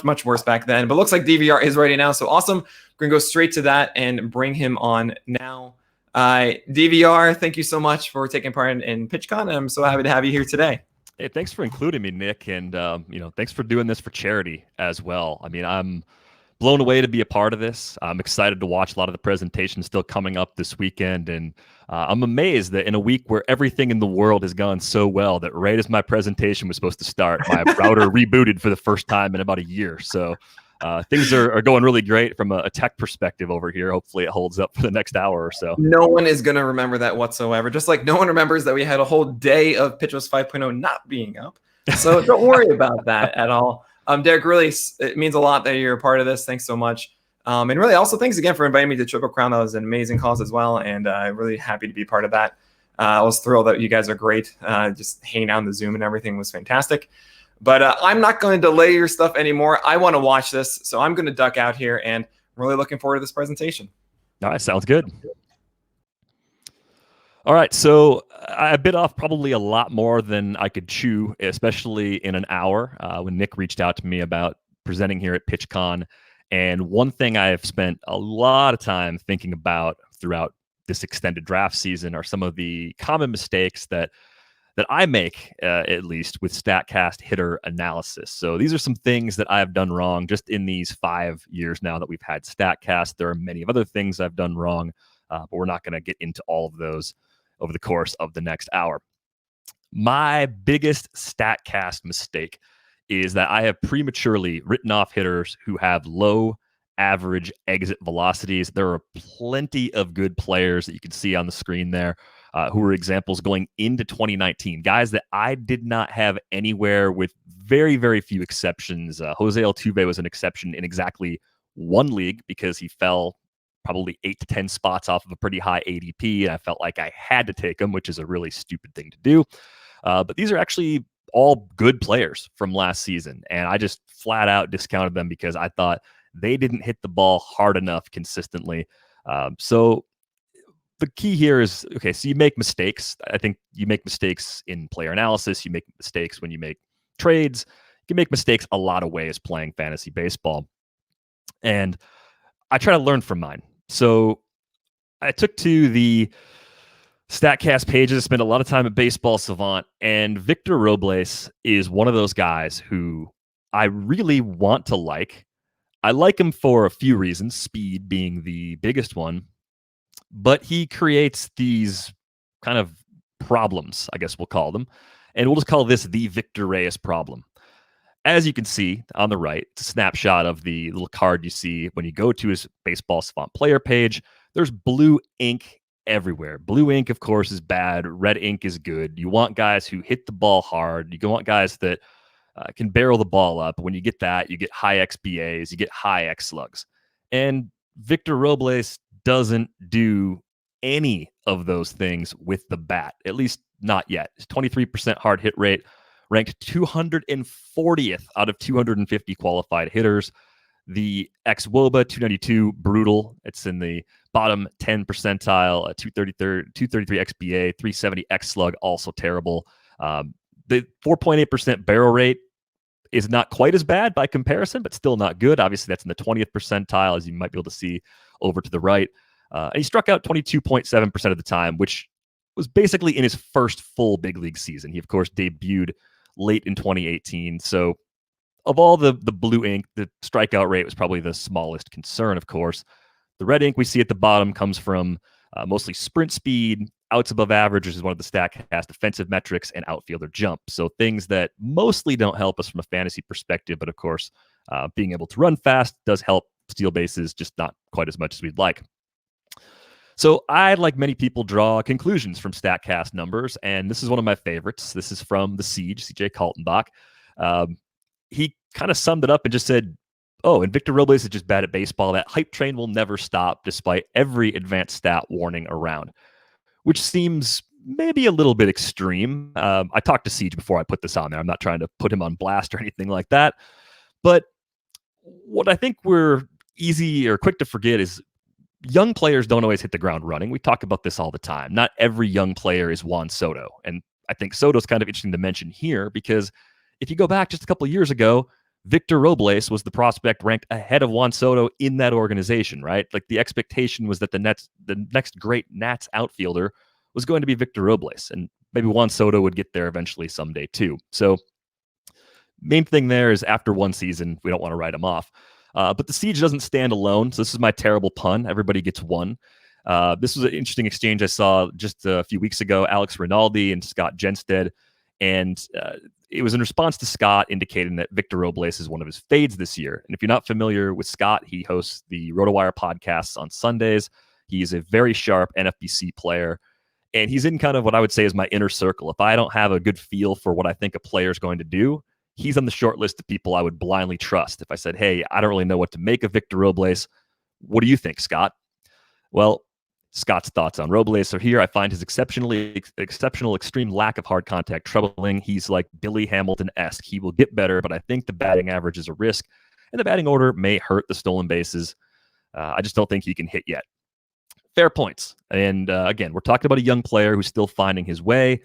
much worse back then. But looks like DVR is ready now. So awesome. We're going to go straight to that and bring him on now. DVR, thank you so much for taking part in PitchCon. I'm so happy to have you here today. Hey, thanks for including me, Nick. And, thanks for doing this for charity as well. I mean, I'm blown away to be a part of this. I'm excited to watch a lot of the presentations still coming up this weekend. And I'm amazed that in a week where everything in the world has gone so well, that right as my presentation was supposed to start, my router rebooted for the first time in about a year. So things are going really great from a tech perspective over here. Hopefully it holds up for the next hour or so. No one is going to remember that whatsoever. Just like no one remembers that we had a whole day of PitchOS 5.0 not being up. So don't worry about that at all. Derek, really, it means a lot that you're a part of this. Thanks so much. And really also thanks again for inviting me to Triple Crown. That was an amazing cause as well. And I'm really happy to be part of that. I was thrilled that you guys are great. Just hanging out on the Zoom and everything was fantastic. But I'm not going to delay your stuff anymore. I want to watch this. So I'm going to duck out here, and I'm really looking forward to this presentation. All right, sounds good. All right, so I bit off probably a lot more than I could chew, especially in an hour when Nick reached out to me about presenting here at PitchCon. And one thing I have spent a lot of time thinking about throughout this extended draft season are some of the common mistakes that I make, at least with Statcast hitter analysis. So these are some things that I've done wrong just in these 5 years now that we've had Statcast. There are many other things I've done wrong, but we're not going to get into all of those over the course of the next hour. My biggest Statcast mistake is that I have prematurely written off hitters who have low average exit velocities. There are plenty of good players that you can see on the screen there who are examples going into 2019. Guys that I did not have anywhere with very, very few exceptions. Jose Altuve was an exception in exactly one league because he fell probably 8 to 10 spots off of a pretty high ADP, and I felt like I had to take him, which is a really stupid thing to do. But these are actually all good players from last season, and I just flat out discounted them because I thought they didn't hit the ball hard enough consistently. So the key here is, okay, so you make mistakes. I think you make mistakes in player analysis. You make mistakes when you make trades. You can make mistakes a lot of ways playing fantasy baseball. And I try to learn from mine. So I took to the Statcast pages, spent a lot of time at Baseball Savant, and Victor Robles is one of those guys who I really want to like. I like him for a few reasons, speed being the biggest one, but he creates these kind of problems, I guess we'll call them, and we'll just call this the Victor Reyes problem. As you can see on the right, it's a snapshot of the little card you see when you go to his Baseball Savant player page. There's blue ink everywhere. Blue ink, of course, is bad. Red ink is good. You want guys who hit the ball hard. You want guys that can barrel the ball up. When you get that, you get high XBAs, you get high X slugs. And Victor Robles doesn't do any of those things with the bat, at least not yet. His 23% hard hit rate, ranked 240th out of 250 qualified hitters. The xWOBA 292, brutal. It's in the bottom 10 percentile. 233 XBA, 370 X slug, also terrible. The 4.8% barrel rate is not quite as bad by comparison, but still not good. Obviously, that's in the 20th percentile, as you might be able to see over to the right. And he struck out 22.7% of the time, which was basically in his first full big league season. He, of course, debuted late in 2018. So of all the blue ink, the strikeout rate was probably the smallest concern, of course. The red ink we see at the bottom comes from mostly sprint speed, outs above average, which is one of the Statcast defensive metrics, and outfielder jump. So things that mostly don't help us from a fantasy perspective, but of course, being able to run fast does help steal bases, just not quite as much as we'd like. So I, like many people, draw conclusions from Statcast numbers, and this is one of my favorites. This is from the Siege, CJ Kaltenbach. He kind of summed it up and just said, oh, and Victor Robles is just bad at baseball. That hype train will never stop despite every advanced stat warning around, which seems maybe a little bit extreme. I talked to Siege before I put this on there. I'm not trying to put him on blast or anything like that. But what I think we're easy or quick to forget is young players don't always hit the ground running. We talk about this all the time. Not every young player is Juan Soto. And I think Soto's kind of interesting to mention here because if you go back just a couple of years ago, Victor Robles was the prospect ranked ahead of Juan Soto in that organization, right? Like the expectation was that the next great Nats outfielder was going to be Victor Robles, and maybe Juan Soto would get there eventually someday too. So main thing there is after one season, we don't want to write him off. But the siege doesn't stand alone. So this is my terrible pun. Everybody gets one. This was an interesting exchange I saw just a few weeks ago. Alex Rinaldi and Scott Genstead. And it was in response to Scott indicating that Victor Robles is one of his fades this year. And if you're not familiar with Scott, he hosts the RotoWire podcasts on Sundays. He's a very sharp NFBC player. And he's in kind of what I would say is my inner circle. If I don't have a good feel for what I think a player is going to do, he's on the short list of people I would blindly trust. If I said, hey, I don't really know what to make of Victor Robles, what do you think, Scott? Well, Scott's thoughts on Robles are here. I find his exceptional extreme lack of hard contact troubling. He's like Billy Hamilton-esque. He will get better, but I think the batting average is a risk, and the batting order may hurt the stolen bases. I just don't think he can hit yet. Fair points. And again, we're talking about a young player who's still finding his way.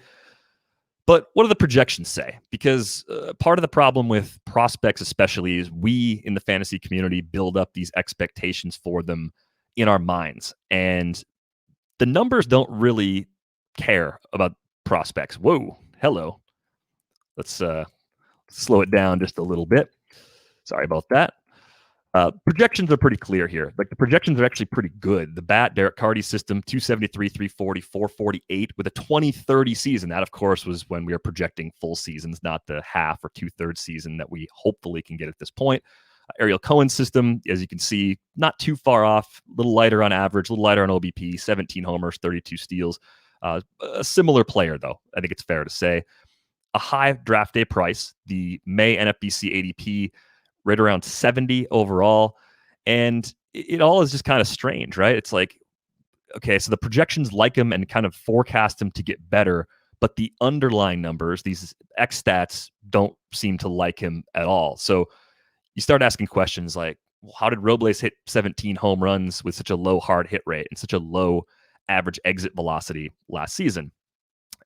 But what do the projections say? Because part of the problem with prospects especially is we in the fantasy community build up these expectations for them in our minds. And the numbers don't really care about prospects. Whoa, hello. Let's slow it down just a little bit. Sorry about that. Projections are pretty clear here. Like the projections are actually pretty good. The bat, Derek Carty's system, 273, 340, 448 with a 2030 season. That, of course, was when we were projecting full seasons, not the half or 2/3 season that we hopefully can get at this point. Ariel Cohen's system, as you can see, not too far off, a little lighter on average, a little lighter on OBP, 17 homers, 32 steals. A similar player, though, I think it's fair to say. A high draft day price, the May NFBC ADP, right around 70 overall. And it all is just kind of strange, right? It's like, okay, so the projections like him and kind of forecast him to get better, but the underlying numbers, these X stats, don't seem to like him at all. So you start asking questions like, well, how did Robles hit 17 home runs with such a low hard hit rate and such a low average exit velocity last season?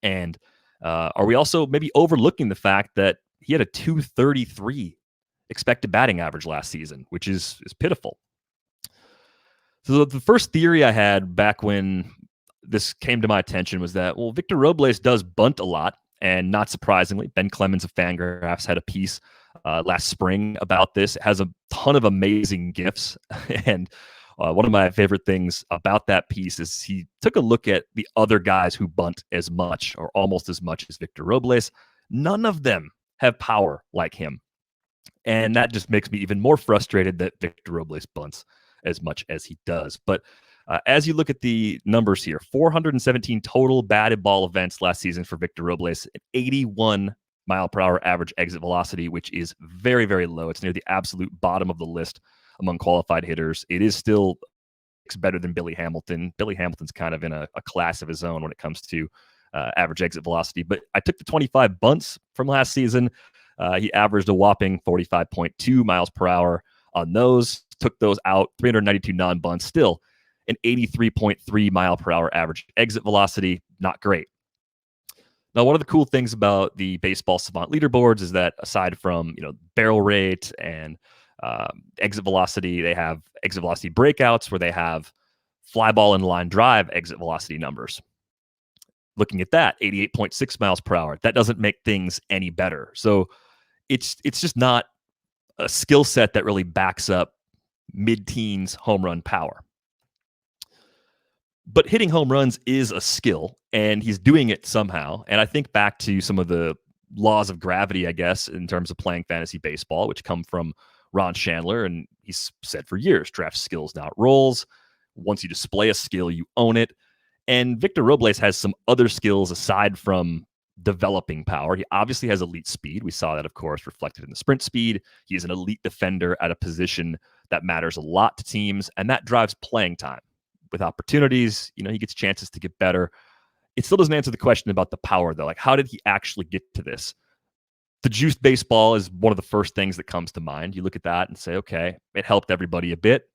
And are we also maybe overlooking the fact that he had a 233 expected batting average last season, which is pitiful? So the first theory I had back when this came to my attention was that, well, Victor Robles does bunt a lot. And not surprisingly, Ben Clemens of Fangraphs had a piece last spring about this. It has a ton of amazing GIFs. And one of my favorite things about that piece is he took a look at the other guys who bunt as much or almost as much as Victor Robles. None of them have power like him. And that just makes me even more frustrated that Victor Robles bunts as much as he does. But as you look at the numbers here, 417 total batted ball events last season for Victor Robles, an 81 mile per hour average exit velocity, which is very, very low. It's near the absolute bottom of the list among qualified hitters. It is still better than Billy Hamilton. Billy Hamilton's kind of in a class of his own when it comes to average exit velocity. But I took the 25 bunts from last season. He averaged a whopping 45.2 miles per hour on those, took those out, 392 non-bunts, still an 83.3 mile per hour average exit velocity. Not great. Now, one of the cool things about the Baseball Savant leaderboards is that aside from barrel rate and exit velocity, they have exit velocity breakouts where they have fly ball and line drive exit velocity numbers. Looking at that, 88.6 miles per hour. That doesn't make things any better. So it's just not a skill set that really backs up mid-teens home run power. But hitting home runs is a skill, and he's doing it somehow. And I think back to some of the laws of gravity, I guess, in terms of playing fantasy baseball, which come from Ron Chandler. And he's said for years, draft skills, not roles. Once you display a skill, you own it. And Victor Robles has some other skills aside from developing power. He obviously has elite speed. We saw that, of course, reflected in the sprint speed. He is an elite defender at a position that matters a lot to teams, and that drives playing time. With opportunities, he gets chances to get better. It still doesn't answer the question about the power, though. Like, how did he actually get to this? The juiced baseball is one of the first things that comes to mind. You look at that and say, okay, it helped everybody a bit.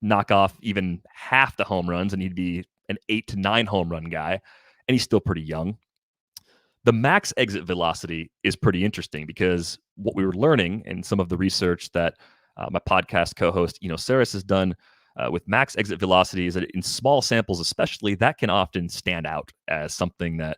Knock off even half the home runs, and he'd be an 8 to 9 home run guy, and he's still pretty young. The max exit velocity is pretty interesting because what we were learning in some of the research that my podcast co-host Saris has done with max exit velocity is that in small samples especially, that can often stand out as something that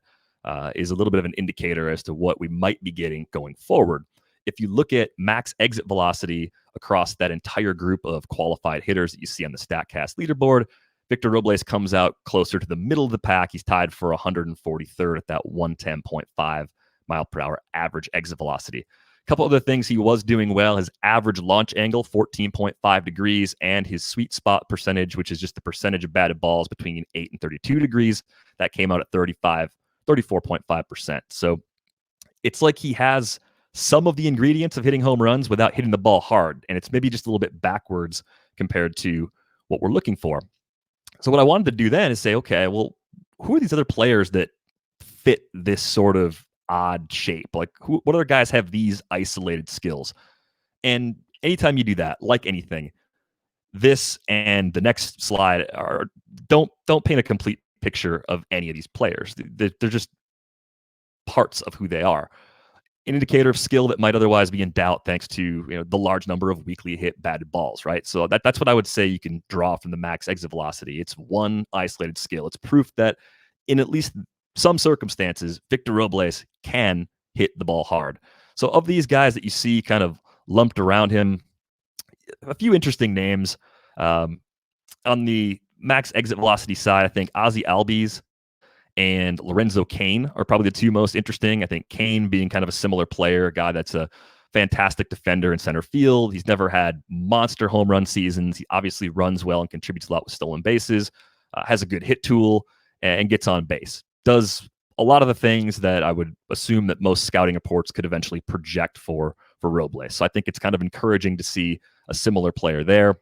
is a little bit of an indicator as to what we might be getting going forward. If you look at max exit velocity across that entire group of qualified hitters that you see on the Statcast leaderboard, Victor Robles comes out closer to the middle of the pack. He's tied for 143rd at that 110.5 mile per hour average exit velocity. A couple other things he was doing well: his average launch angle, 14.5 degrees, and his sweet spot percentage, which is just the percentage of batted balls between 8 and 32 degrees, that came out at 34.5%. So it's like he has some of the ingredients of hitting home runs without hitting the ball hard, and it's maybe just a little bit backwards compared to what we're looking for. So what I wanted to do then is say, okay, well, who are these other players that fit this sort of odd shape? Like, what other guys have these isolated skills? And anytime you do that, like anything, this and the next slide don't paint a complete picture of any of these players. They're just parts of who they are. An indicator of skill that might otherwise be in doubt thanks to the large number of weekly hit batted balls, right? So that's what I would say you can draw from the max exit velocity. It's one isolated skill. It's proof that in at least some circumstances, Victor Robles can hit the ball hard. So of these guys that you see kind of lumped around him, a few interesting names. On the max exit velocity side, I think Ozzie Albies and Lorenzo Cain are probably the two most interesting. I think Cain being kind of a similar player, a guy that's a fantastic defender in center field. He's never had monster home run seasons. He obviously runs well and contributes a lot with stolen bases, has a good hit tool, and gets on base. Does a lot of the things that I would assume that most scouting reports could eventually project for Robles. So I think it's kind of encouraging to see a similar player there.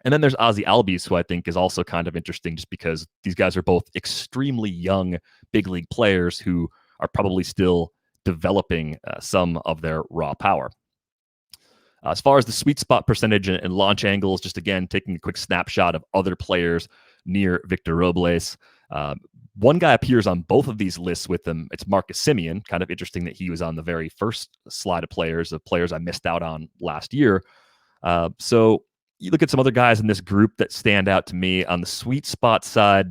And then there's Ozzie Albies, who I think is also kind of interesting just because these guys are both extremely young big league players who are probably still developing some of their raw power. As far as the sweet spot percentage and launch angles, just again, taking a quick snapshot of other players near Victor Robles. One guy appears on both of these lists with them. It's Marcus Semien. Kind of interesting that he was on the very first slide of players I missed out on last year. So you look at some other guys in this group that stand out to me. On the sweet spot side,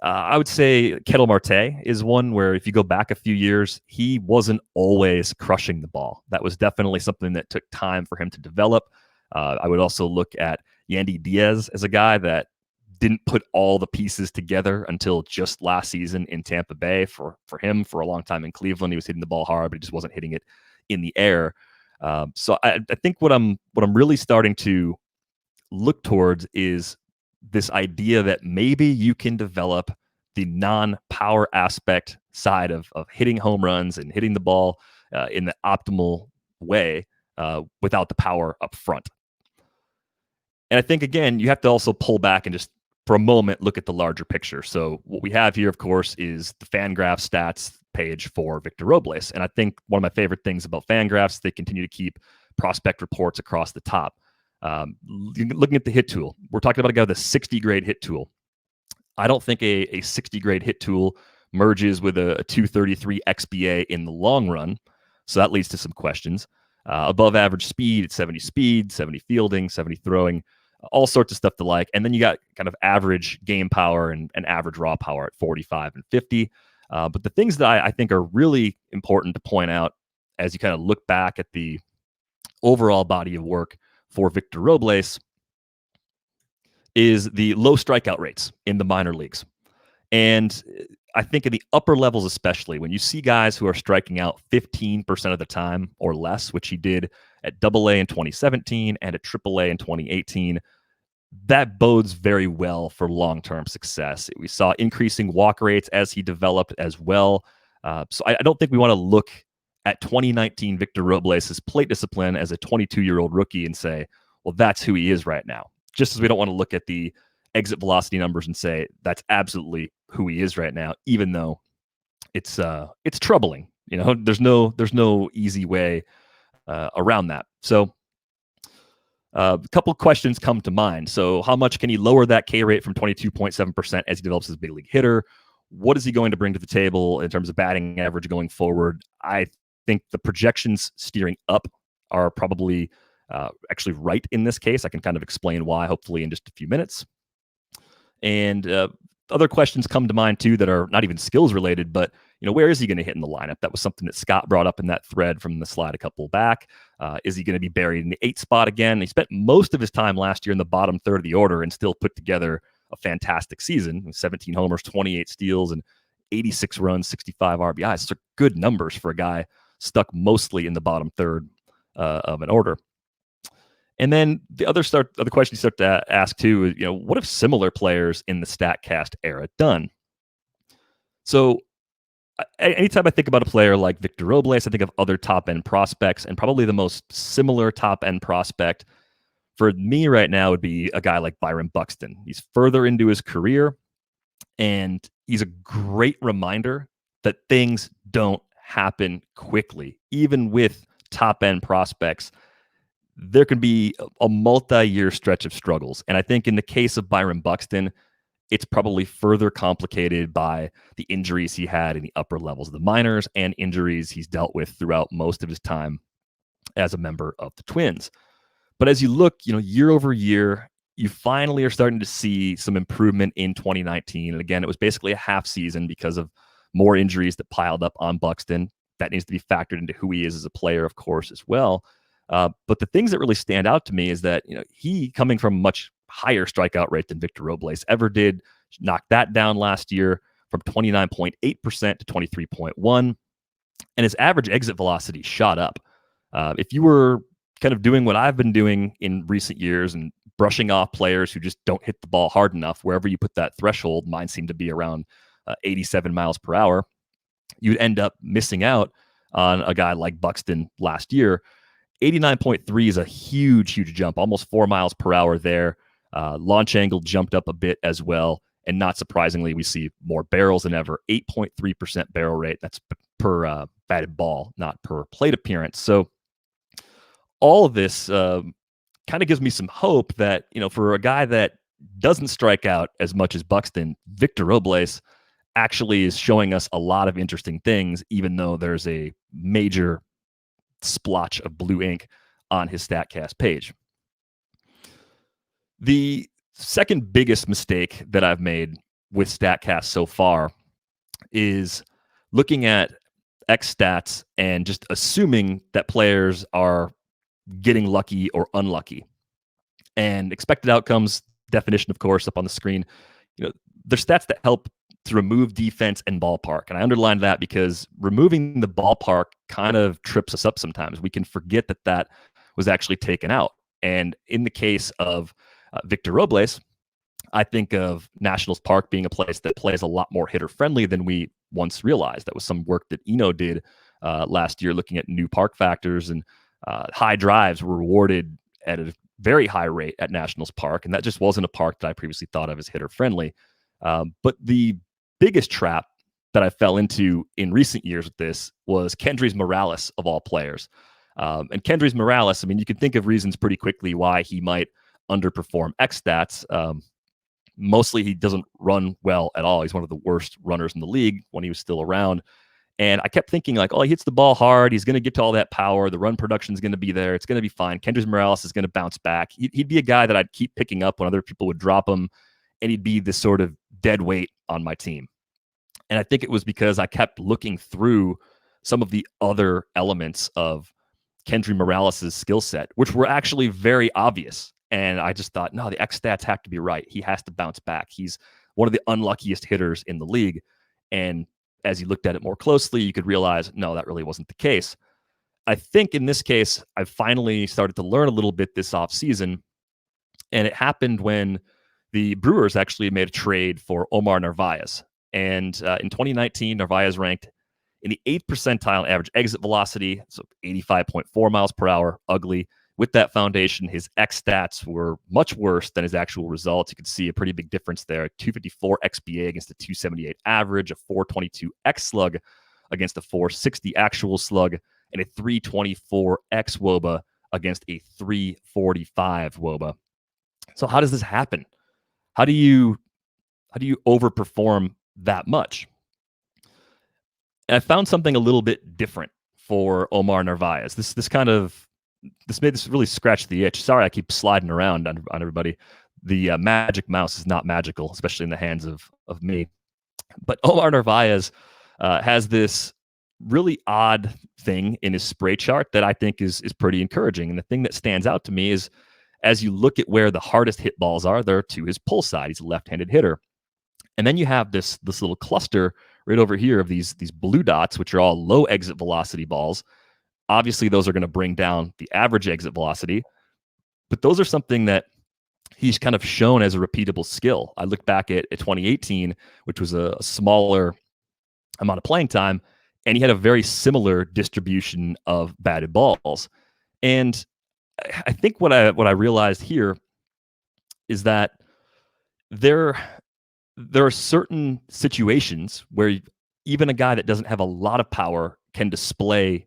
I would say Ketel Marte is one where if you go back a few years, he wasn't always crushing the ball. That was definitely something that took time for him to develop. I would also look at Yandy Diaz as a guy that didn't put all the pieces together until just last season in Tampa Bay. For him, for a long time in Cleveland, he was hitting the ball hard, but he just wasn't hitting it in the air. So I think what I'm really starting to look towards is this idea that maybe you can develop the non-power aspect side of hitting home runs and hitting the ball in the optimal way without the power up front. And I think, again, you have to also pull back and just for a moment look at the larger picture. So what we have here, of course, is the Fangraphs stats page for Victor Robles. And I think one of my favorite things about Fangraphs, they continue to keep prospect reports across the top. Looking at the hit tool, we're talking about a guy with a 60 grade hit tool. I don't think a 60 grade hit tool merges with a 233 XBA in the long run. So that leads to some questions. Above average speed, 70 speed, 70 fielding, 70 throwing, all sorts of stuff to like. And then you got kind of average game power and average raw power at 45 and 50. But the things that I think are really important to point out as you kind of look back at the overall body of work for Victor Robles is the low strikeout rates in the minor leagues. And I think in the upper levels, especially when you see guys who are striking out 15% of the time or less, which he did at AA in 2017 and at AAA in 2018, that bodes very well for long-term success. We saw increasing walk rates as he developed as well. So I don't think we want to look at 2019 Victor Robles' plate discipline as a 22-year-old rookie and say, well, that's who he is right now. Just as we don't want to look at the exit velocity numbers and say that's absolutely who he is right now, even though it's troubling. There's no easy way around that. So a couple of questions come to mind. So how much can he lower that K rate from 22.7% as he develops as a big league hitter? what is he going to bring to the table in terms of batting average going forward? I think the projections steering up are probably actually right in this case. I can kind of explain why, hopefully, in just a few minutes. And other questions come to mind too that are not even skills related, but where is he going to hit in the lineup? That was something that Scott brought up in that thread from the slide a couple back. Is he going to be buried in the 8th spot again? He spent most of his time last year in the bottom third of the order and still put together a fantastic season: 17 homers, 28 steals, and 86 runs, 65 RBIs. Those are good numbers for a guy stuck mostly in the bottom third of an order. And then the other question you start to ask too is, what have similar players in the Statcast era done? So anytime I think about a player like Victor Robles, I think of other top-end prospects, and probably the most similar top-end prospect for me right now would be a guy like Byron Buxton. He's further into his career, and he's a great reminder that things don't happen quickly. Even with top-end prospects, there can be a multi-year stretch of struggles. And I think in the case of Byron Buxton, it's probably further complicated by the injuries he had in the upper levels of the minors and injuries he's dealt with throughout most of his time as a member of the Twins. But as you look, year over year, you finally are starting to see some improvement in 2019. And again, it was basically a half season because of more injuries that piled up on Buxton. That needs to be factored into who he is as a player, of course, as well. But the things that really stand out to me is that he, coming from a much higher strikeout rate than Victor Robles ever did, knocked that down last year from 29.8% to 23.1%. And his average exit velocity shot up. If you were kind of doing what I've been doing in recent years and brushing off players who just don't hit the ball hard enough, wherever you put that threshold, mine seemed to be around 87 miles per hour, you'd end up missing out on a guy like Buxton last year. 89.3 is a huge jump, almost 4 miles per hour there. Launch angle jumped up a bit as well. And not surprisingly, we see more barrels than ever. 8.3% barrel rate. That's per batted ball, not per plate appearance. So all of this kind of gives me some hope that, for a guy that doesn't strike out as much as Buxton, Victor Robles actually is showing us a lot of interesting things, even though there's a major splotch of blue ink on his Statcast page. The second biggest mistake that I've made with Statcast so far is looking at X stats and just assuming that players are getting lucky or unlucky. And expected outcomes definition, of course, up on the screen. There's stats that help to remove defense and ballpark. And I underline that because removing the ballpark kind of trips us up sometimes. We can forget that was actually taken out. And in the case of Victor Robles, I think of Nationals Park being a place that plays a lot more hitter-friendly than we once realized. That was some work that Eno did last year looking at new park factors, and high drives were rewarded at a very high rate at Nationals Park, and that just wasn't a park that I previously thought of as hitter-friendly. But the biggest trap that I fell into in recent years with this was Kendrys Morales, of all players. And Kendrys Morales, I mean, you can think of reasons pretty quickly why he might underperform X stats. Mostly he doesn't run well at all. He's one of the worst runners in the league when he was still around. And I kept thinking like, oh, he hits the ball hard. He's going to get to all that power. The run production is going to be there. It's going to be fine. Kendrys Morales is going to bounce back. He'd be a guy that I'd keep picking up when other people would drop him, and he'd be this sort of dead weight on my team. And I think it was because I kept looking through some of the other elements of Kendrys Morales' skill set, which were actually very obvious. And I just thought, no, the X stats have to be right. He has to bounce back. He's one of the unluckiest hitters in the league. And as you looked at it more closely, you could realize, no, that really wasn't the case. I think in this case, I finally started to learn a little bit this offseason. And it happened when the Brewers actually made a trade for Omar Narvaez. And in 2019, Narvaez ranked in the 8th percentile average exit velocity, so 85.4 miles per hour, ugly. With that foundation, his X stats were much worse than his actual results. You could see a pretty big difference there. 254 XBA against a 278 average, a 422 X slug against a 460 actual slug, and a 324 X WOBA against a 345 WOBA. So how does this happen? How do you overperform that much. And I found something a little bit different for Omar Narvaez. This made this really scratch the itch. Sorry, I keep sliding around on everybody. The magic mouse is not magical, especially in the hands of me. But Omar Narvaez has this really odd thing in his spray chart that I think is pretty encouraging. And the thing that stands out to me is, as you look at where the hardest hit balls are, they're to his pull side. He's a left-handed hitter. And then you have this little cluster right over here of these blue dots, which are all low exit velocity balls. Obviously, those are going to bring down the average exit velocity, but those are something that he's kind of shown as a repeatable skill. I look back at 2018, which was a smaller amount of playing time, and he had a very similar distribution of batted balls. And I think what I realized here is that there are certain situations where even a guy that doesn't have a lot of power can display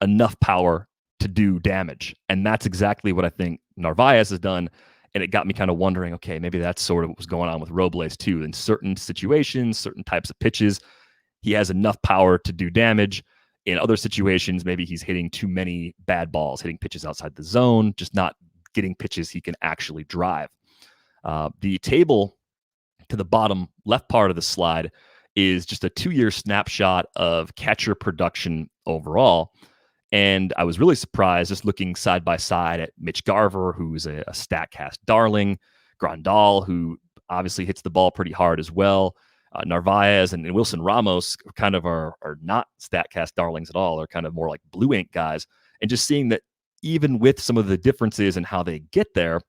enough power to do damage. And that's exactly what I think Narvaez has done. And it got me kind of wondering, okay, maybe that's sort of what was going on with Robles too. In certain situations, certain types of pitches, he has enough power to do damage. In other situations, maybe he's hitting too many bad balls, hitting pitches outside the zone, just not getting pitches he can actually drive. The table to the bottom left part of the slide is just a 2-year snapshot of catcher production overall. And I was really surprised just looking side by side at Mitch Garver, who's a Statcast darling, Grandal, who obviously hits the ball pretty hard as well. Narvaez and Wilson Ramos kind of are not Statcast darlings at all. They're kind of more like blue ink guys. And just seeing that even with some of the differences in how they get there,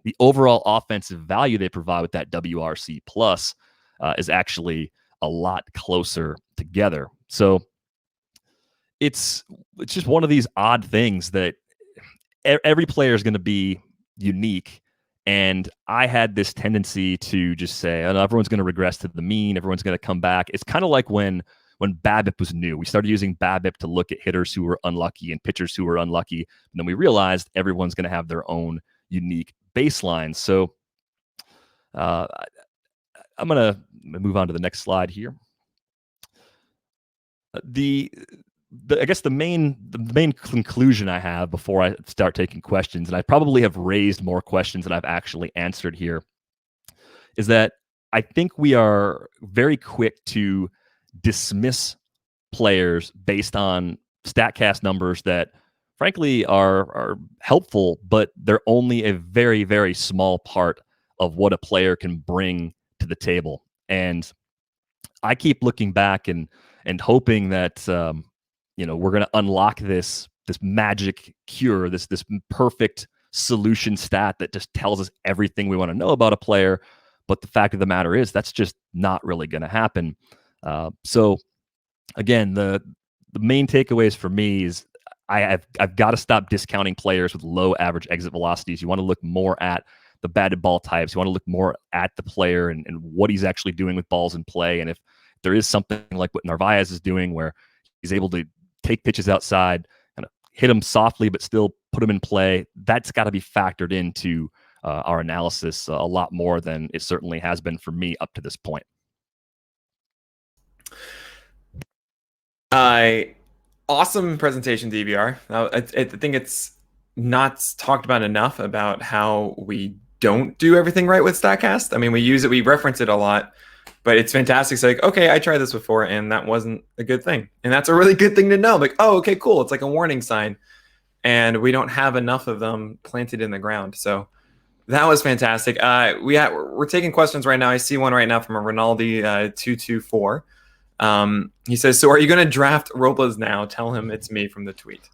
the overall offensive value they provide with that WRC plus is actually a lot closer together. So it's just one of these odd things that every player is going to be unique. And I had this tendency to just say, oh, everyone's going to regress to the mean. Everyone's going to come back. It's kind of like when BABIP was new. We started using BABIP to look at hitters who were unlucky and pitchers who were unlucky. And then we realized everyone's going to have their own unique baseline. So I'm going to move on to the next slide here. I guess the main conclusion I have before I start taking questions, and I probably have raised more questions than I've actually answered here, is that I think we are very quick to dismiss players based on Statcast numbers that frankly are helpful, but they're only a very, very small part of what a player can bring to the table. And I keep looking back and hoping that we're going to unlock this magic cure, this perfect solution stat that just tells us everything we want to know about a player. But the fact of the matter is that's just not really going to happen. So again, the main takeaways for me is I've got to stop discounting players with low average exit velocities. You want to look more at the batted ball types. You want to look more at the player and what he's actually doing with balls in play. And if there is something like what Narvaez is doing where he's able to take pitches outside, kind of hit them softly, but still put them in play, that's got to be factored into our analysis a lot more than it certainly has been for me up to this point. Awesome presentation, DVR. I think it's not talked about enough about how we don't do everything right with Statcast. I mean, we reference it a lot, but it's fantastic. It's like, okay, I tried this before and that wasn't a good thing. And that's a really good thing to know. Like, oh, okay, cool. It's like a warning sign. And we don't have enough of them planted in the ground. So that was fantastic. We're taking questions right now. I see one right now from a Rinaldi 224. He says, so are you going to draft Robles now? Tell him it's me from the tweet.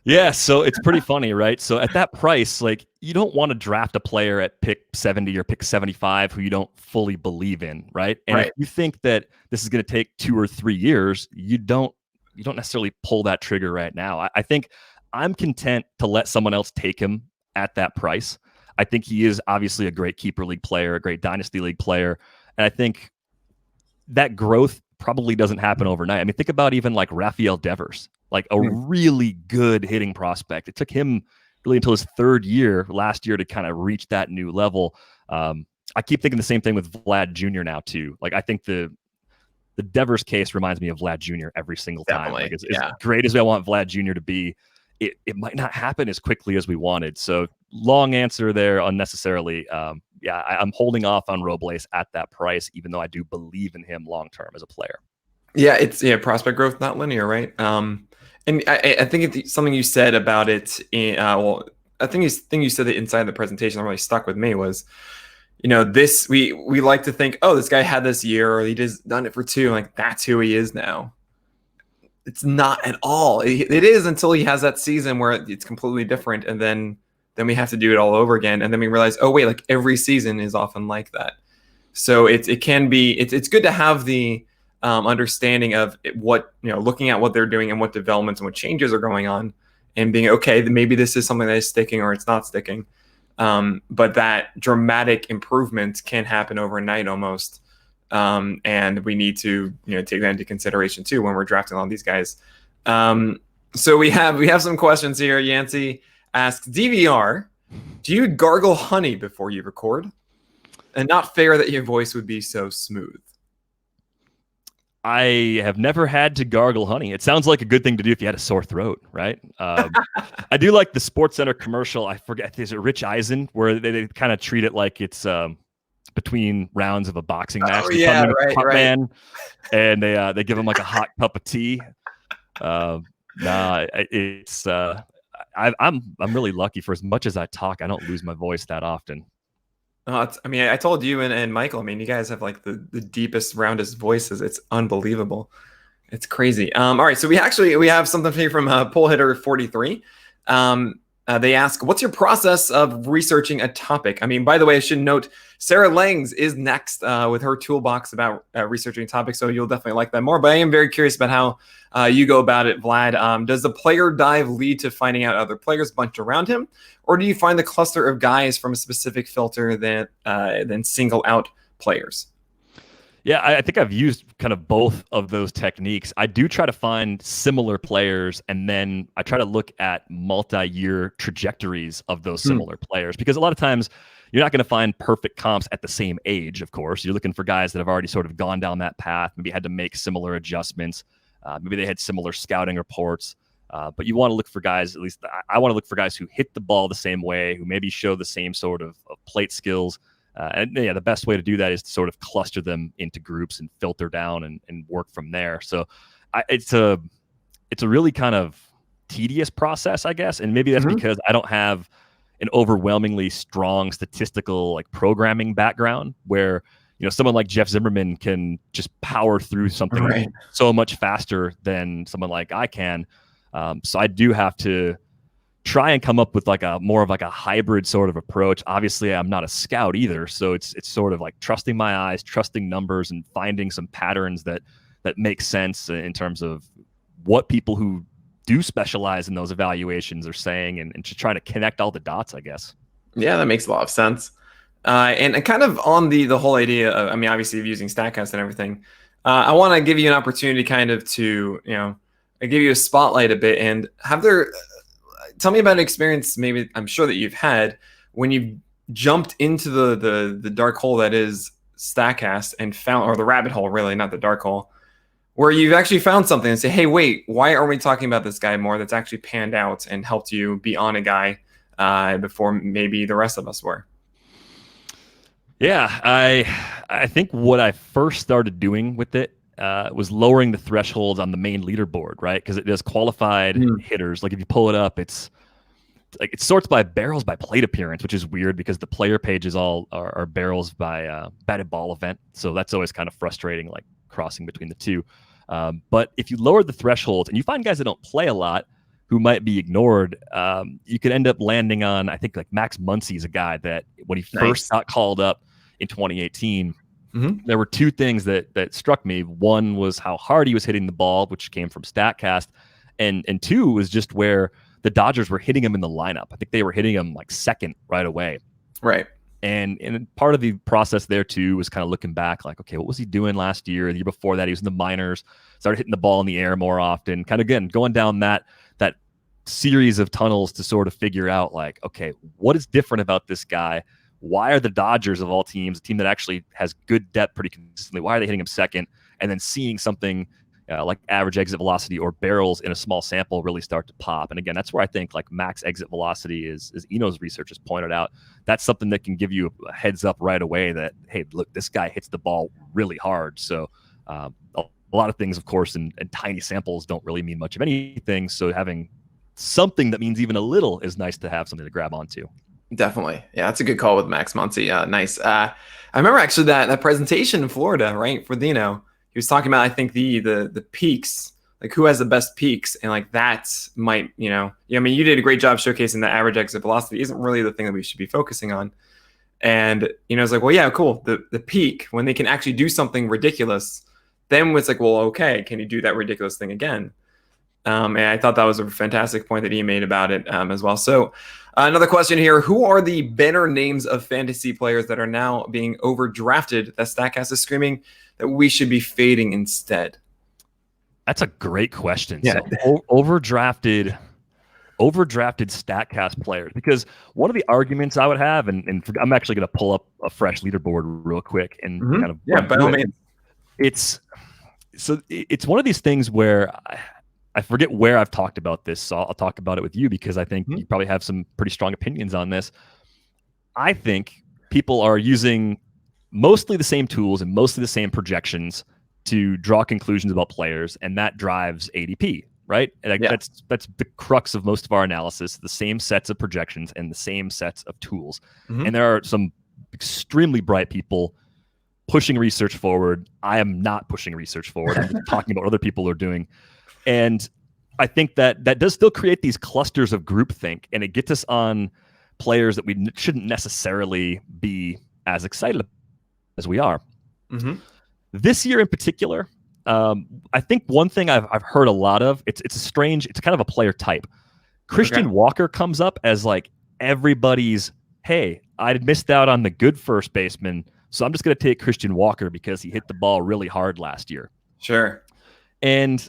Yeah, so it's pretty funny, right? So at that price, like, you don't want to draft a player at pick 70 or pick 75 who you don't fully believe in, right? And if you think that this is going to take 2 or 3 years, you don't necessarily pull that trigger right now. I think I'm content to let someone else take him at that price. I think he is obviously a great keeper league player, a great dynasty league player, and I think that growth probably doesn't happen overnight. I mean, think about even like Rafael Devers, like a really good hitting prospect. It took him really until his 3rd year last year to kind of reach that new level. I keep thinking the same thing with Vlad Jr. now too. Like I think the Devers case reminds me of Vlad Jr. every single time. Definitely. Like as great as I want Vlad Jr. to be, it might not happen as quickly as we wanted. So long answer there unnecessarily. I'm holding off on Robles at that price, even though I do believe in him long term as a player. Yeah, it's prospect growth, not linear, right? And I think it's something you said about it. I think you said that inside the presentation that really stuck with me was, this we like to think, oh, this guy had this year, or he just done it for 2. Like that's who he is now. It's not at all. It is until he has that season where it's completely different, and then we have to do it all over again, and then we realize, oh wait, like every season is often like that. So it can be it's good to have the understanding of what looking at what they're doing and what developments and what changes are going on, and being okay, maybe this is something that is sticking or it's not sticking. But that dramatic improvement can happen overnight almost. And we need to take that into consideration too when we're drafting all these guys. So we have some questions here. Yancey asks, DVR, do you gargle honey before you record? And not fair that your voice would be so smooth. I have never had to gargle honey. It sounds like a good thing to do if you had a sore throat, right? I do like the SportsCenter commercial. I forget, is it Rich Eisen, where they kind of treat it like it's between rounds of a boxing match. They come in a cup man, and they give him like a hot cup of tea. I'm really lucky. For as much as I talk, I don't lose my voice that often. I told you and Michael, you guys have like the deepest, roundest voices. It's unbelievable. It's crazy. All right. So we have something here from Poll Hitter 43. They ask, what's your process of researching a topic? By the way, I should note, Sarah Langs is next with her toolbox about researching topics. So you'll definitely like that more. But I am very curious about how you go about it, Vlad. Does the player dive lead to finding out other players bunched around him? Or do you find the cluster of guys from a specific filter that then single out players? Yeah, I think I've used kind of both of those techniques. I do try to find similar players, and then I try to look at multi-year trajectories of those similar players, because a lot of times you're not going to find perfect comps at the same age, of course. You're looking for guys that have already sort of gone down that path, maybe had to make similar adjustments. Maybe they had similar scouting reports. But you want to look for guys, at least I want to look for guys who hit the ball the same way, who maybe show the same sort of plate skills. And the best way to do that is to sort of cluster them into groups and filter down and work from there. So it's a really kind of tedious process, I guess. And maybe that's because I don't have an overwhelmingly strong statistical programming background where, someone like Jeff Zimmerman can just power through something so much faster than someone like I can. So I do have to try and come up with more of a hybrid sort of approach. Obviously, I'm not a scout either, so it's sort of like trusting my eyes, trusting numbers, and finding some patterns that make sense in terms of what people who do specialize in those evaluations are saying, and just trying to connect all the dots, I guess. Yeah, that makes a lot of sense. And kind of on the whole idea of, obviously of using Statcast and everything, I want to give you an opportunity kind of to, give you a spotlight a bit and tell me about an experience, maybe I'm sure that you've had, when you've jumped into the dark hole that is Statcast and found, or the rabbit hole, really, not the dark hole, where you've actually found something and say, hey, wait, why aren't we talking about this guy more, that's actually panned out and helped you be on a guy before maybe the rest of us were? Yeah, I think what I first started doing with it was lowering the thresholds on the main leaderboard, right? Because it does qualified hitters. Like if you pull it up, it sorts by barrels by plate appearance, which is weird because the player pages all are barrels by batted ball event. So that's always kind of frustrating, like crossing between the two. But if you lower the thresholds and you find guys that don't play a lot who might be ignored, you could end up landing on, I think, like Max Muncy is a guy that when he first got called up in 2018, there were two things that struck me. One was how hard he was hitting the ball, which came from Statcast, and two was just where the Dodgers were hitting him in the lineup. I think they were hitting him like second right away. Right. And part of the process there too was kind of looking back, like, okay, what was he doing last year? The year before that, he was in the minors, started hitting the ball in the air more often. Kind of again going down that series of tunnels to sort of figure out, like, okay, what is different about this guy? why are the Dodgers of all teams, a team that actually has good depth pretty consistently, why are they hitting him second? And then seeing something like average exit velocity or barrels in a small sample really start to pop. And again, that's where I think like max exit velocity is, as Eno's research has pointed out, that's something that can give you a heads up right away that, hey, look, this guy hits the ball really hard. So a lot of things, of course, in tiny samples don't really mean much of anything. So having something that means even a little is nice to have something to grab onto. Definitely. Yeah, that's a good call with Max Muncy. Nice. I remember actually that presentation in Florida, right, for Dino. He was talking about, I think, the peaks, like who has the best peaks, and like that might, I mean, you did a great job showcasing the average exit velocity isn't really the thing that we should be focusing on. And it's like, well, yeah, cool. The peak, when they can actually do something ridiculous, then it's like, well, okay, can you do that ridiculous thing again? And I thought that was a fantastic point that he made about it as well. So another question here: who are the better names of fantasy players that are now being overdrafted that Statcast is screaming that we should be fading instead? That's a great question. Yeah. So overdrafted Statcast players, because one of the arguments I would have, and I'm actually going to pull up a fresh leaderboard real quick and kind of by all means. It's one of these things where I forget where I've talked about this, so I'll talk about it with you because I think you probably have some pretty strong opinions on this. I think people are using mostly the same tools and mostly the same projections to draw conclusions about players, and that drives ADP, right? And that's the crux of most of our analysis, the same sets of projections and the same sets of tools. And there are some extremely bright people pushing research forward. I am not pushing research forward. I'm just talking about what other people are doing. And I think that does still create these clusters of groupthink, and it gets us on players that we shouldn't necessarily be as excited as we are. This year in particular, I think one thing I've heard a lot of, it's kind of a player type. Christian Walker comes up as like everybody's, hey, I missed out on the good first baseman, so I'm just going to take Christian Walker because he hit the ball really hard last year. Sure. And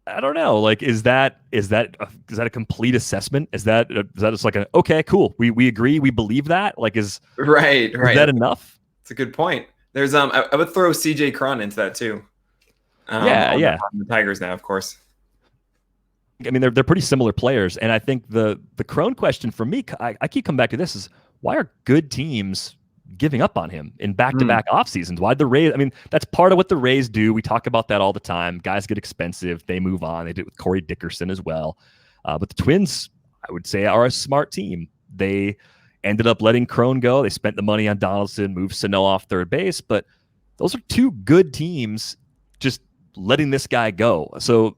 I don't know, like, is that a complete assessment? Is that just like okay, cool, we agree, we believe that? Like, is that enough? It's a good point. There's I would throw CJ Cron into that too. On the Tigers now, of course. I mean, they're pretty similar players, and I think the Cron question for me, I keep coming back to this, is why are good teams giving up on him in back-to-back off seasons? Why the Rays? I mean, that's part of what the Rays do. We talk about that all the time. Guys get expensive, they move on. They did it with Corey Dickerson as well. But the Twins, I would say, are a smart team. They ended up letting Cron go. They spent the money on Donaldson, moved Sano off third base, but those are two good teams just letting this guy go. So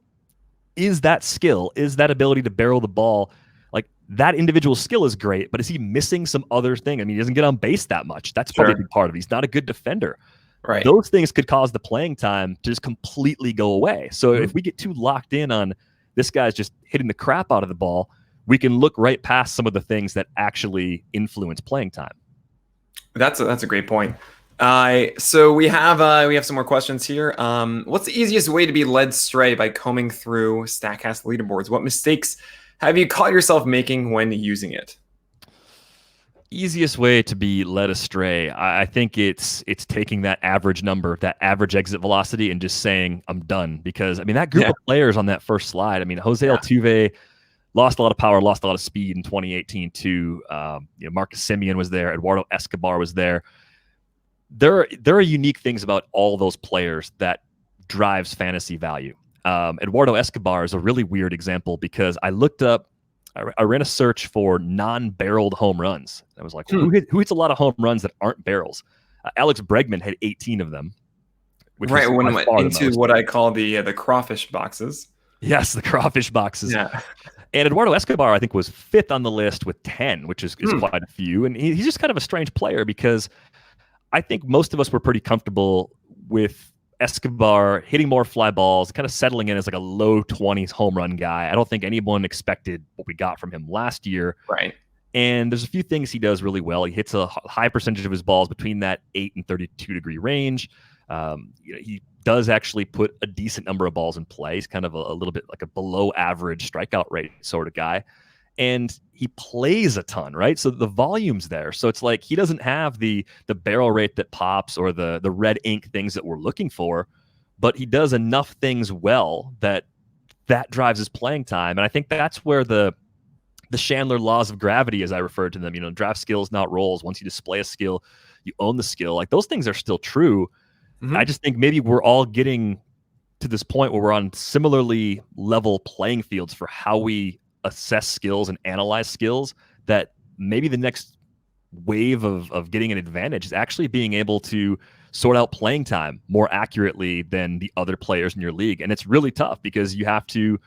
is that skill, is that ability to barrel the ball, like that individual skill is great, but is he missing some other thing? I mean, he doesn't get on base that much. That's probably a big part of it. He's not a good defender. Right. Those things could cause the playing time to just completely go away. So if we get too locked in on this guy's just hitting the crap out of the ball, we can look right past some of the things that actually influence playing time. That's a great point. So we have some more questions here. What's the easiest way to be led astray by combing through Statcast leaderboards? What mistakes have you caught yourself making when using it? Easiest way to be led astray, I think it's taking that average number, that average exit velocity, and just saying I'm done. Because I mean, that group of players on that first slide, I mean, Jose Altuve lost a lot of power, lost a lot of speed in 2018 too. Marcus Semien was there, Eduardo Escobar was there. There are unique things about all those players that drives fantasy value. Eduardo Escobar is a really weird example because I looked up, I ran a search for non-barreled home runs. I was like, who hits a lot of home runs that aren't barrels? Alex Bregman had 18 of them. Right, when I went into what I call the crawfish boxes. Yes, the crawfish boxes. Yeah. And Eduardo Escobar, I think, was 5th on the list with 10, which is quite a few. And he's just kind of a strange player because I think most of us were pretty comfortable with Escobar hitting more fly balls, kind of settling in as like a low 20s home run guy. I don't think anyone expected what we got from him last year. Right. And there's a few things he does really well. He hits a high percentage of his balls between that 8 and 32 degree range. He does actually put a decent number of balls in play. He's kind of a little bit like a below average strikeout rate sort of guy. and he plays a ton, right? So the volume's there. So it's like he doesn't have the barrel rate that pops or the red ink things that we're looking for, but he does enough things well that drives his playing time. And I think that's where the Chandler laws of gravity, as I referred to them, draft skills, not roles. Once you display a skill, you own the skill. Like those things are still true. Mm-hmm. I just think maybe we're all getting to this point where we're on similarly level playing fields for how we assess skills and analyze skills, that maybe the next wave of getting an advantage is actually being able to sort out playing time more accurately than the other players in your league. And it's really tough because you have to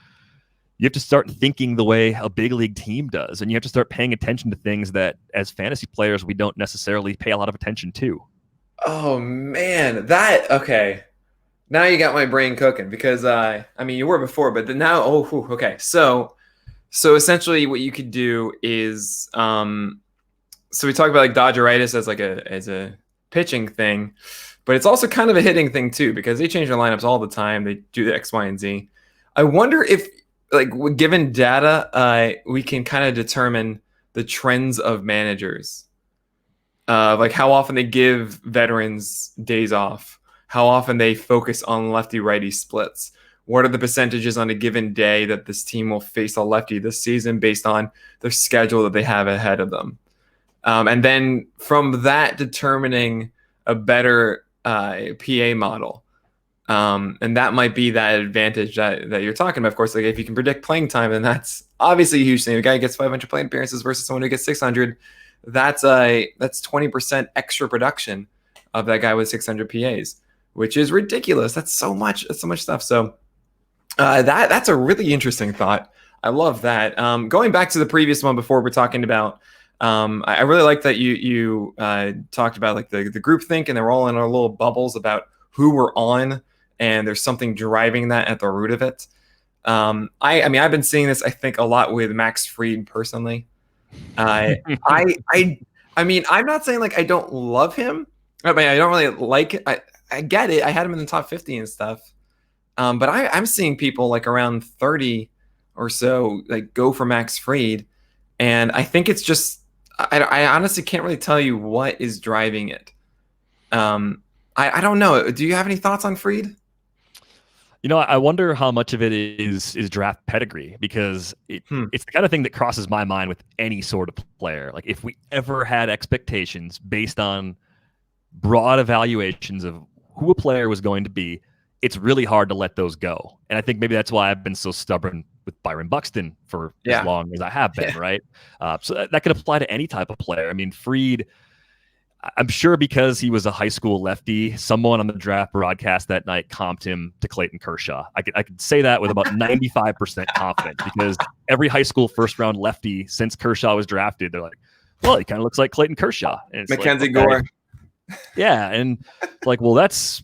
start thinking the way a big league team does, and you have to start paying attention to things that as fantasy players we don't necessarily pay a lot of attention to. Oh man, okay. Now you got my brain cooking, because I mean you were before, but now okay. So essentially what you could do is so we talk about like Dodgeritis as a pitching thing, but it's also kind of a hitting thing too, because they change their lineups all the time. They do the X, Y, and Z. I wonder if, like, given data, we can kind of determine the trends of managers, like how often they give veterans days off, how often they focus on lefty-righty splits. What are the percentages on a given day that this team will face a lefty this season based on their schedule that they have ahead of them? And then from that, determining a better PA model. And that might be that advantage that you're talking about. Of course, like if you can predict playing time, then that's obviously a huge thing. A guy who gets 500 plate appearances versus someone who gets 600, that's 20% extra production of that guy with 600 PAs, which is ridiculous. That's so much stuff. So that's a really interesting thought. I love that. Going back to the previous one before, we're talking about, I really like that you talked about like the group think, and they're all in our little bubbles about who we're on, and there's something driving that at the root of it. I mean, I've been seeing this, I think, a lot with Max Fried personally. I mean, I'm not saying like I don't love him. I mean, I don't really like it. I get it. I had him in the top 50 and stuff. But I'm seeing people like around 30 or so like go for Max Fried, and I think it's just I honestly can't really tell you what is driving it. I don't know. Do you have any thoughts on Fried? I wonder how much of it is draft pedigree, because it's the kind of thing that crosses my mind with any sort of player. Like if we ever had expectations based on broad evaluations of who a player was going to be, it's really hard to let those go. And I think maybe that's why I've been so stubborn with Byron Buxton for as long as I have been, right? So that could apply to any type of player. I mean, Fried, I'm sure because he was a high school lefty, someone on the draft broadcast that night comped him to Clayton Kershaw. I could say that with about 95% confidence, because every high school first-round lefty since Kershaw was drafted, they're like, well, he kind of looks like Clayton Kershaw. And it's Mackenzie Gore. Yeah, and like, well, that's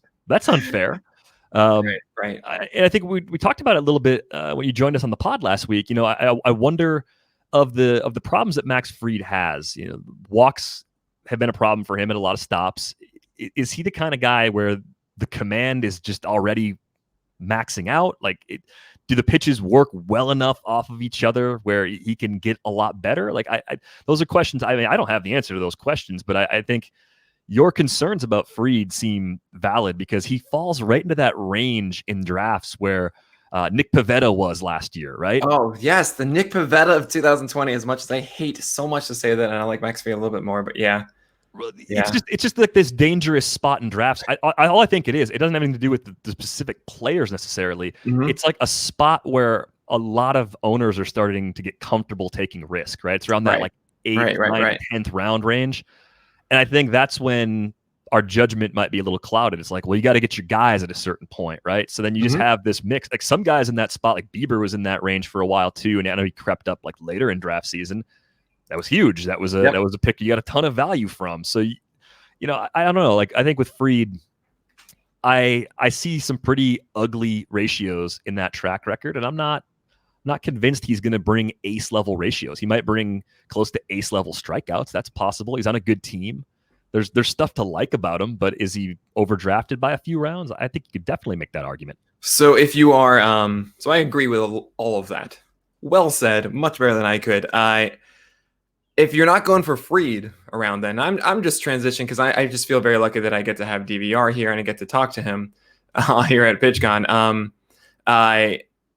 unfair. Right. And I think we talked about it a little bit when you joined us on the pod last week. I wonder of the problems that Max Fried has. Walks have been a problem for him at a lot of stops. Is he the kind of guy where the command is just already maxing out? Like, do the pitches work well enough off of each other where he can get a lot better? Like, those are questions. I mean, I don't have the answer to those questions, but I think your concerns about Fried seem valid, because he falls right into that range in drafts where Nick Pivetta was last year, right? Oh, yes. The Nick Pivetta of 2020, as much as I hate so much to say that, and I like Max Fried a little bit more, but yeah. It's just like this dangerous spot in drafts. All I think it is, it doesn't have anything to do with the specific players necessarily. Mm-hmm. It's like a spot where a lot of owners are starting to get comfortable taking risk, right? It's around that like 8th, 9th, 10th round range. And I think that's when our judgment might be a little clouded. It's like, well, you got to get your guys at a certain point, right? So then you just have this mix. Like some guys in that spot, like Bieber was in that range for a while too, and I know he crept up like later in draft season. That was huge. That was a pick you got a ton of value from. So, I don't know. Like I think with Fried, I see some pretty ugly ratios in that track record, and I'm not convinced he's going to bring ace level ratios. He might bring close to ace level strikeouts. That's possible. He's on a good team. There's stuff to like about him, but is he overdrafted by a few rounds? I think you could definitely make that argument. So if you are, so I agree with all of that. Well said. Much better than I could. If you're not going for Freed around then, I'm just transitioning because I just feel very lucky that I get to have DVR here and I get to talk to him here at PitchCon.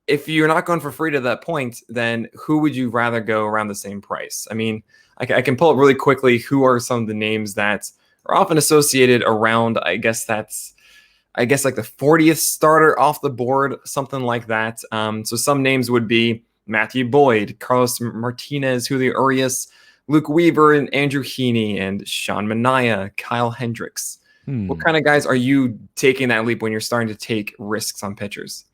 If you're not going for Freed at that point, then who would you rather go around the same price? I mean, I can pull up really quickly who are some of the names that are often associated around, I guess like the 40th starter off the board, something like that. So some names would be Matthew Boyd, Carlos Martinez, Julio Urias, Luke Weaver, and Andrew Heaney, and Sean Manaea, Kyle Hendricks. What kind of guys are you taking that leap when you're starting to take risks on pitchers?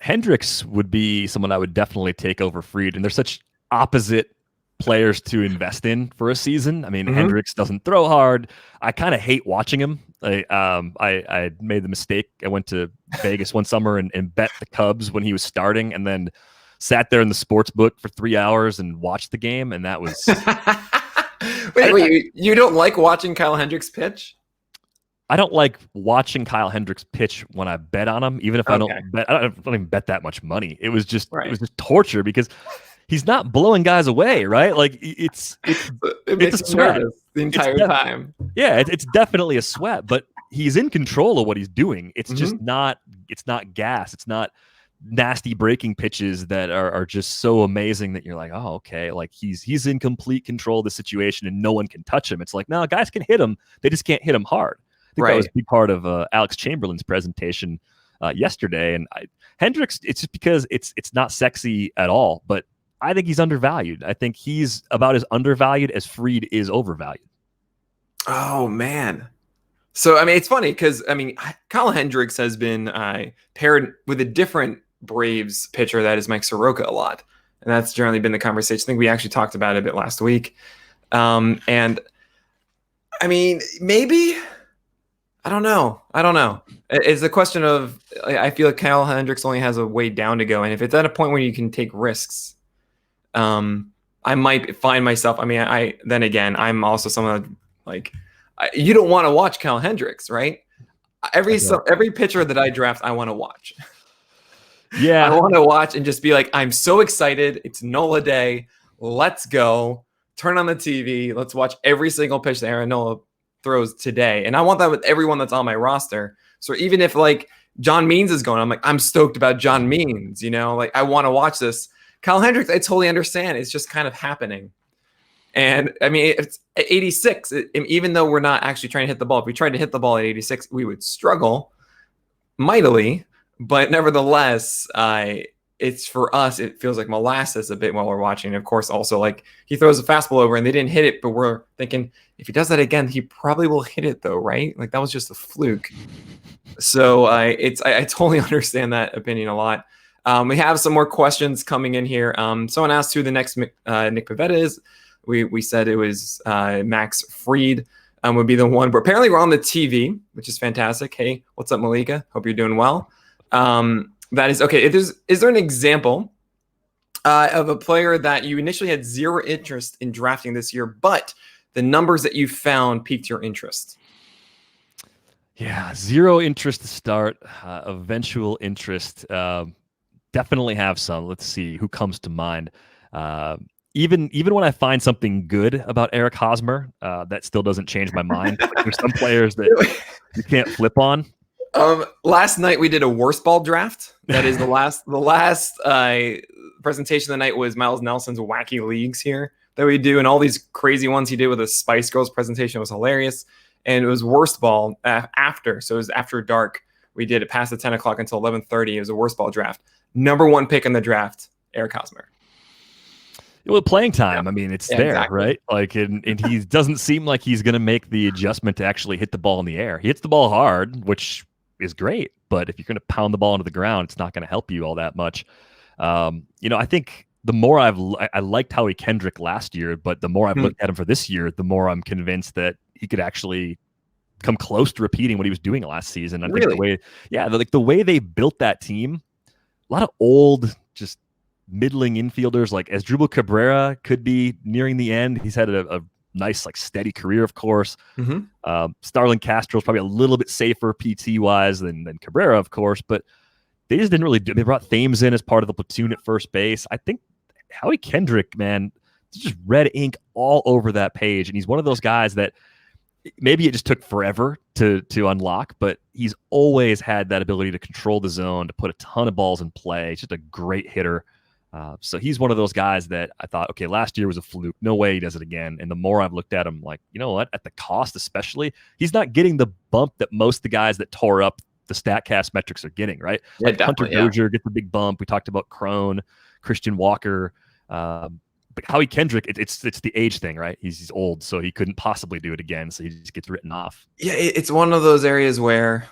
Hendricks would be someone I would definitely take over Fried, and they're such opposite players to invest in for a season. I mean, Hendricks doesn't throw hard. I kind of hate watching him. I made the mistake. I went to Vegas one summer and bet the Cubs when he was starting, and then sat there in the sports book for 3 hours and watched the game, and that was. Wait, you don't like watching Kyle Hendricks pitch? I don't like watching Kyle Hendricks pitch when I bet on him, even if I don't bet. I don't even bet that much money. It was just torture because he's not blowing guys away, right? Like it's a sweat the entire time. Yeah, it's definitely a sweat, but he's in control of what he's doing. It's just not. It's not gas. It's not nasty breaking pitches that are just so amazing that you're like, oh, okay, like he's in complete control of the situation and no one can touch him. It's like, no, guys can hit him. They just can't hit him hard. I think that was a big part of Alex Chamberlain's presentation yesterday. And Hendricks, it's just because it's not sexy at all, but I think he's undervalued. I think he's about as undervalued as Fried is overvalued. Oh, man. So, I mean, it's funny because, I mean, Kyle Hendricks has been paired with a different Braves pitcher that is Mike Soroka a lot. And that's generally been the conversation. I think we actually talked about it a bit last week. And, I mean, maybe... I don't know. It's a question of, I feel like Kyle Hendricks only has a way down to go. And if it's at a point where you can take risks, I might find myself, I mean, then again, I'm also someone like, you don't want to watch Kyle Hendricks, right? Every pitcher that I draft, I want to watch. Yeah. I want to watch and just be like, I'm so excited. It's Nola Day. Let's go. Turn on the TV. Let's watch every single pitch that Aaron Nola throws today. And I want that with everyone that's on my roster. So even if like John Means is going, I'm like, I'm stoked about John Means, like I want to watch this. Kyle Hendricks, I totally understand. It's just kind of happening. And I mean, it's at 86, even though we're not actually trying to hit the ball, if we tried to hit the ball at 86, we would struggle mightily, but nevertheless, it's for us, it feels like molasses a bit while we're watching. And of course, also like he throws a fastball over and they didn't hit it, but we're thinking if he does that again, he probably will hit it though, right? Like that was just a fluke. So I totally understand that opinion a lot. We have some more questions coming in here. Someone asked who the next Nick Pivetta is. We said it was Max Fried would be the one, but apparently we're on the TV, which is fantastic. Hey, what's up, Malika? Hope you're doing well. That is okay. Is there an example of a player that you initially had zero interest in drafting this year, but the numbers that you found piqued your interest? Yeah, zero interest to start, eventual interest. Definitely have some. Let's see who comes to mind. Even when I find something good about Eric Hosmer, that still doesn't change my mind. Like, there's some players that you can't flip on. Last night we did a worst ball draft. That is the last presentation of the night was Miles Nelson's wacky leagues here that we do, and all these crazy ones he did with a Spice Girls presentation was hilarious. And it was worst ball after, so it was after dark. We did it past the 10 o'clock until 11:30. It was a worst ball draft. Number one pick in the draft, Eric Hosmer. Well, playing time. Yeah. I mean, it's there, exactly. Right? Like, and he doesn't seem like he's going to make the adjustment to actually hit the ball in the air. He hits the ball hard, which is great, but if you're going to pound the ball into the ground, it's not going to help you all that much. I think the more I liked Howie Kendrick last year, but the more I've looked at him for this year, the more I'm convinced that he could actually come close to repeating what he was doing last season. I think the way they built that team, a lot of old, just middling infielders like Asdrubal Cabrera could be nearing the end. He's had a nice, like, steady career, of course. Starlin Castro is probably a little bit safer PT wise than Cabrera, of course, but they just didn't really do. They brought Thames in as part of the platoon at first base. I think Howie Kendrick, man, it's just red ink all over that page. And he's one of those guys that maybe it just took forever to unlock, but he's always had that ability to control the zone, to put a ton of balls in play. He's just a great hitter. So he's one of those guys that I thought, okay, last year was a fluke. No way he does it again. And the more I've looked at him, like, you know what? At the cost especially, he's not getting the bump that most of the guys that tore up the Statcast metrics are getting, right? Yeah, like Hunter Dozier gets the big bump. We talked about Crone, Christian Walker. But Howie Kendrick, it's the age thing, right? He's old, so he couldn't possibly do it again. So he just gets written off. Yeah, it's one of those areas where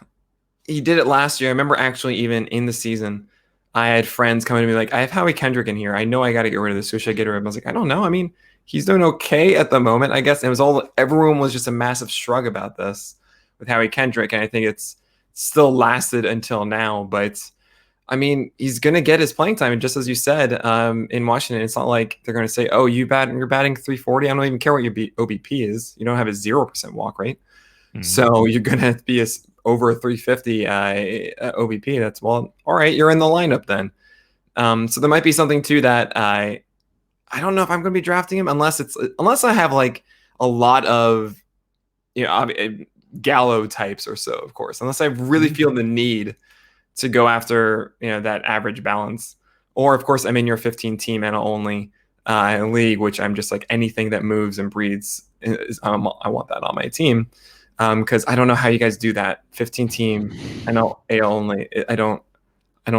he did it last year. I remember actually even in the season, I had friends coming to me like, I have Howie Kendrick in here. I know I got to get rid of this. Who should I get rid of? I was like, I don't know. I mean, he's doing okay at the moment, I guess. Everyone was just a massive shrug about this with Howie Kendrick. And I think it's still lasted until now. But I mean, he's going to get his playing time. And just as you said, in Washington, it's not like they're going to say, oh, you're batting 340. I don't even care what your OBP is. You don't have a 0% walk rate. Mm-hmm. So you're going to be over a 350 OBP. That's, well, all right, you're in the lineup then. So there might be something to that. I don't know if I'm going to be drafting him unless I have like a lot of, Gallo types or so, of course, unless I really feel the need to go after, that average balance. Or, of course, I'm in your 15-team NL only league, which I'm just like anything that moves and breeds, I want that on my team. Because I don't know how you guys do that. 15-team NL only. I don't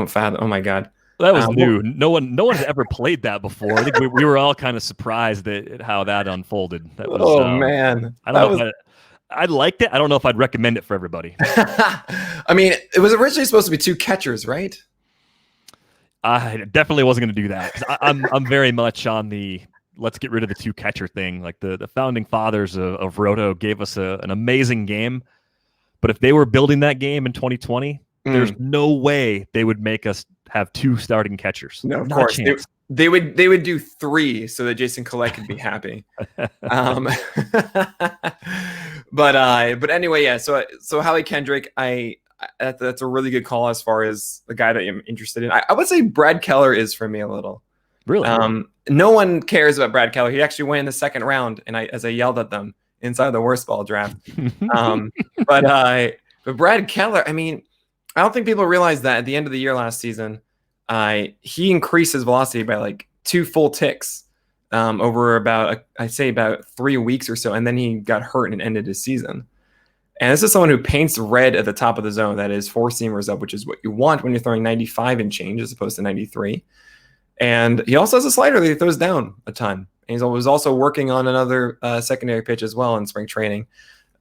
fathom. Oh, my God. That was new. No one's ever played that before. I think we were all kind of surprised at how that unfolded. That was, man. I don't know. I liked it. I don't know if I'd recommend it for everybody. I mean, it was originally supposed to be 2 catchers, right? I definitely wasn't going to do that. 'Cause I'm very much on the let's get rid of the 2 catcher thing. Like the founding fathers of Roto gave us an amazing game, but if they were building that game in 2020, there's no way they would make us have 2 starting catchers. No, of course. They would do 3 so that Jason Collette could be happy. But anyway, yeah. So Howie Kendrick, that's a really good call as far as the guy that I'm interested in. I would say Brad Keller is for me a little. Really? No one cares about Brad Keller. He actually went in the second round, and as I yelled at them inside the worst ball draft. But Brad Keller, I mean, I don't think people realize that at the end of the year last season, he increased his velocity by like 2 full ticks over about 3 weeks or so, and then he got hurt and ended his season. And this is someone who paints red at the top of the zone. That is 4 seamers up, which is what you want when you're throwing 95 and change as opposed to 93. And he also has a slider that he throws down a ton. And he was also working on another secondary pitch as well in spring training.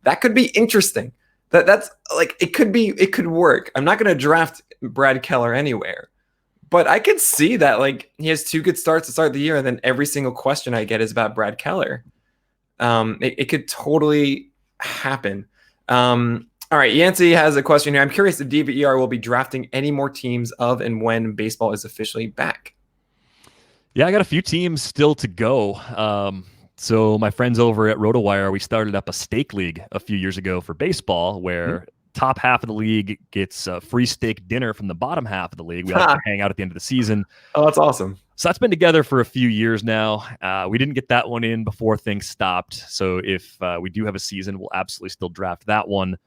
That could be interesting. That's like it could work. I'm not going to draft Brad Keller anywhere. But I could see that, like, he has 2 good starts to start the year, and then every single question I get is about Brad Keller. It could totally happen. All right, Yancey has a question here. I'm curious if DVER will be drafting any more teams of and when baseball is officially back. Yeah, I got a few teams still to go. So my friends over at RotoWire, we started up a stake league a few years ago for baseball where top half of the league gets a free steak dinner from the bottom half of the league. We like to hang out at the end of the season. Oh, that's awesome. So that's been together for a few years now. We didn't get that one in before things stopped. So if we do have a season, we'll absolutely still draft that one.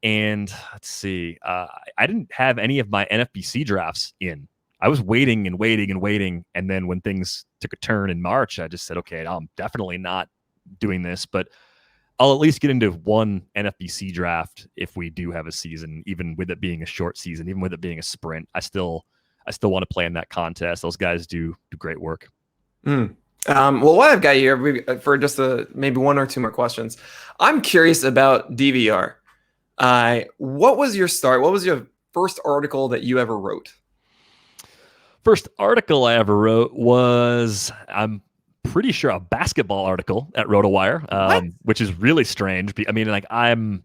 And let's see, I didn't have any of my NFBC drafts in. I was waiting. And then when things took a turn in March, I just said, okay, I'm definitely not doing this, but I'll at least get into one NFBC draft if we do have a season, even with it being a short season, even with it being a sprint. I still want to play in that contest. Those guys do great work. Well, what I've got here for just maybe 1 or 2 more questions. I'm curious about DVR. What was your start? What was your first article that you ever wrote? First article I ever wrote was, I'm pretty sure, a basketball article at RotoWire, which is really strange. I mean, like I'm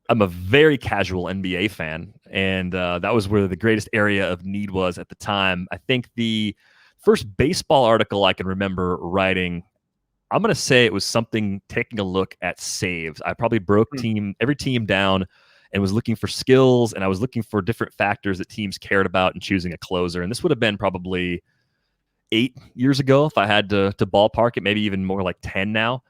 a very casual NBA fan, and that was where the greatest area of need was at the time. I think the first baseball article I can remember writing, I'm going to say it was something taking a look at saves. I probably broke every team down and was looking for skills, and I was looking for different factors that teams cared about in choosing a closer. And this would have been probably 8 years ago, if I had to ballpark it, maybe even more like 10 now.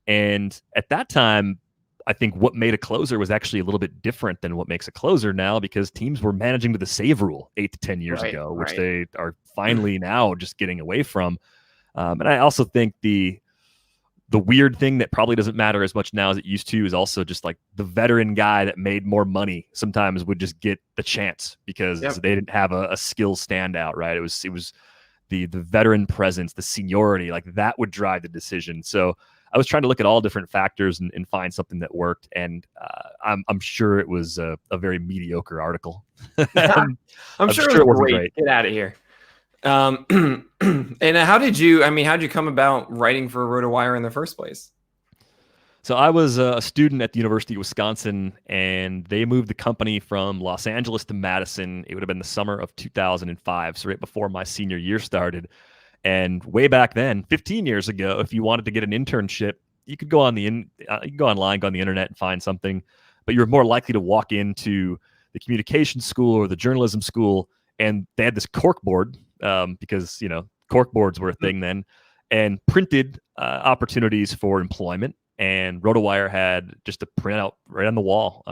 And at that time, I think what made a closer was actually a little bit different than what makes a closer now, because teams were managing to the save rule 8 to 10 years ago, which they are finally now just getting away from. And I also think the weird thing that probably doesn't matter as much now as it used to is also just like the veteran guy that made more money sometimes would just get the chance because they didn't have a skill standout, right? It was the veteran presence, the seniority, like that would drive the decision. So I was trying to look at all different factors and find something that worked. And I'm sure it was a very mediocre article. I'm sure it was great. Get out of here. And how'd you come about writing for RotoWire in the first place? So I was a student at the University of Wisconsin, and they moved the company from Los Angeles to Madison. It would have been the summer of 2005, so right before my senior year started. And way back then, 15 years ago, if you wanted to get an internship, you could go on you could go online, go on the internet and find something, but you were more likely to walk into the communications school or the journalism school, and they had this corkboard because corkboards were a thing then, and printed opportunities for employment. And RotoWire had just a printout right on the wall.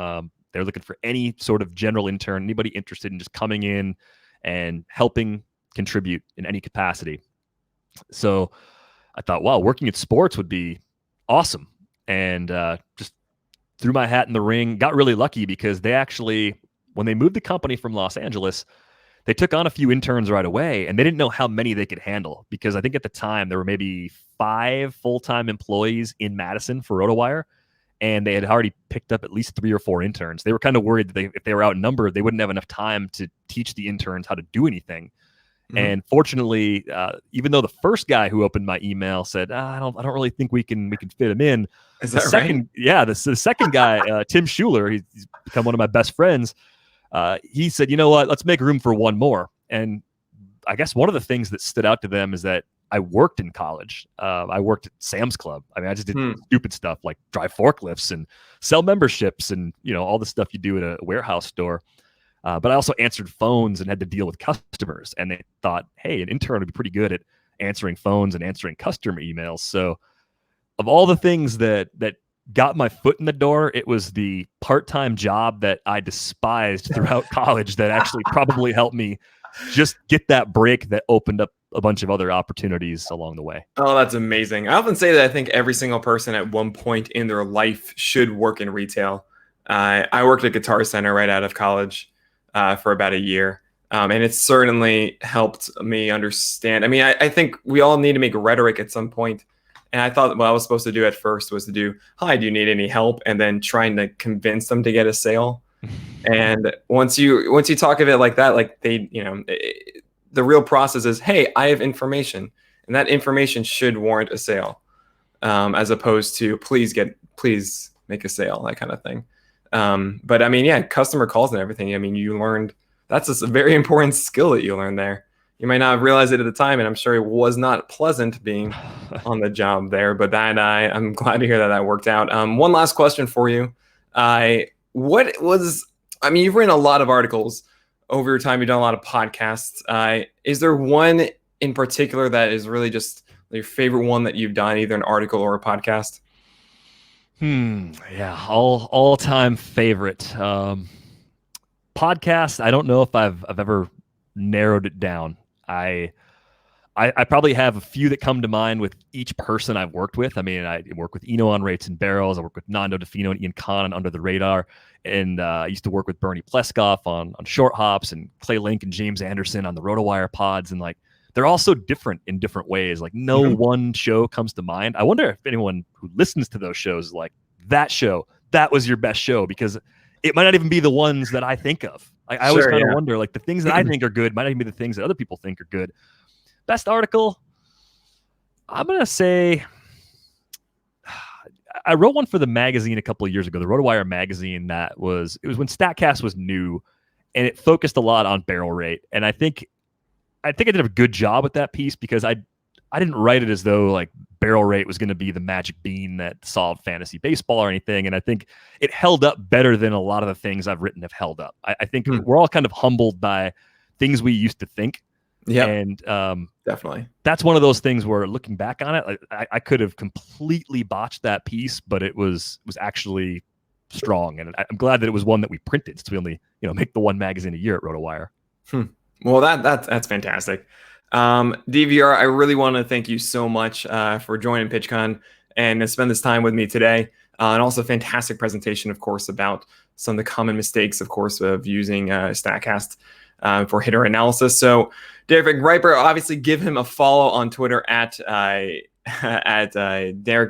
They're looking for any sort of general intern, anybody interested in just coming in and helping contribute in any capacity. So I thought, wow, working in sports would be awesome. And just threw my hat in the ring, got really lucky because they actually, when they moved the company from Los Angeles, they took on a few interns right away, and they didn't know how many they could handle because I think at the time there were maybe 5 full-time employees in Madison for RotoWire, and they had already picked up at least 3 or 4 interns. They were kind of worried that if they were outnumbered, they wouldn't have enough time to teach the interns how to do anything. Mm-hmm. And fortunately, even though the first guy who opened my email said, I don't really think we can fit him in. Is that right? Yeah, the second guy, Tim Schuler, he's become one of my best friends. He said, you know what, let's make room for one more. And I guess one of the things that stood out to them is that I worked in college. I worked at Sam's Club. I mean, I just did stupid stuff like drive forklifts and sell memberships and, all the stuff you do at a warehouse store. But I also answered phones and had to deal with customers. And they thought, hey, an intern would be pretty good at answering phones and answering customer emails. So of all the things that got my foot in the door, it was the part-time job that I despised throughout college that actually probably helped me just get that break that opened up a bunch of other opportunities along the way. Oh, that's amazing. I often say that I think every single person at one point in their life should work in retail. I worked at Guitar Center right out of college for about a year. And it's certainly helped me understand. I mean, I think we all need to make rhetoric at some point. And I thought what I was supposed to do at first was to do, hi, do you need any help? And then trying to convince them to get a sale. And once you talk of it like that, like they, the real process is, hey, I have information, and that information should warrant a sale, as opposed to please make a sale, that kind of thing. But I mean, yeah, customer calls and everything. I mean, you learned that's a very important skill that you learned there. You might not have realized it at the time, and I'm sure it was not pleasant being on the job there. But that I'm glad to hear that worked out. One last question for you. You've written a lot of articles over your time. You've done a lot of podcasts. Is there one in particular that is really just your favorite one that you've done, either an article or a podcast? Yeah, all-time favorite. Podcast, I don't know if I've ever narrowed it down. I probably have a few that come to mind with each person I've worked with. I mean, I work with Eno on Rates and Barrels. I work with Nando DeFino and Ian Kahn on Under the Radar. And I used to work with Bernie Pleskoff on Short Hops, and Clay Link and James Anderson on the RotoWire pods. And like, they're all so different in different ways. Like no one show comes to mind. I wonder if anyone who listens to those shows is like, that show, that was your best show, because it might not even be the ones that I think of. Like, I always kind of wonder, like the things that I think are good might not even be the things that other people think are good. Best article, I'm going to say, I wrote one for the magazine a couple of years ago, the RotoWire magazine. It was when Statcast was new, and it focused a lot on barrel rate. And I think I did a good job with that piece, because I didn't write it as though like barrel rate was going to be the magic bean that solved fantasy baseball or anything. And I think it held up better than a lot of the things I've written have held up. I think we're all kind of humbled by things we used to think. Yeah, And definitely. that's one of those things where, looking back on it, I could have completely botched that piece, but it was actually strong, and I'm glad that it was one that we printed, since we only make the one magazine a year at RotoWire. Well, that's fantastic. DVR, I really want to thank you so much for joining PitchCon and to spend this time with me today. And also fantastic presentation, of course, about some of the common mistakes, of course, of using Statcast for hitter analysis. So Derek VanRiper, obviously give him a follow on Twitter at Derek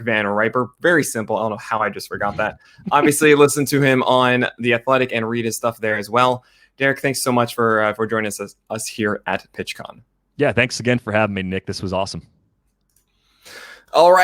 VanRiper. Very simple. I don't know how I just forgot that. Obviously, listen to him on The Athletic and read his stuff there as well. Derek, thanks so much for joining us here at PitchCon. Yeah, thanks again for having me, Nick. This was awesome. All right.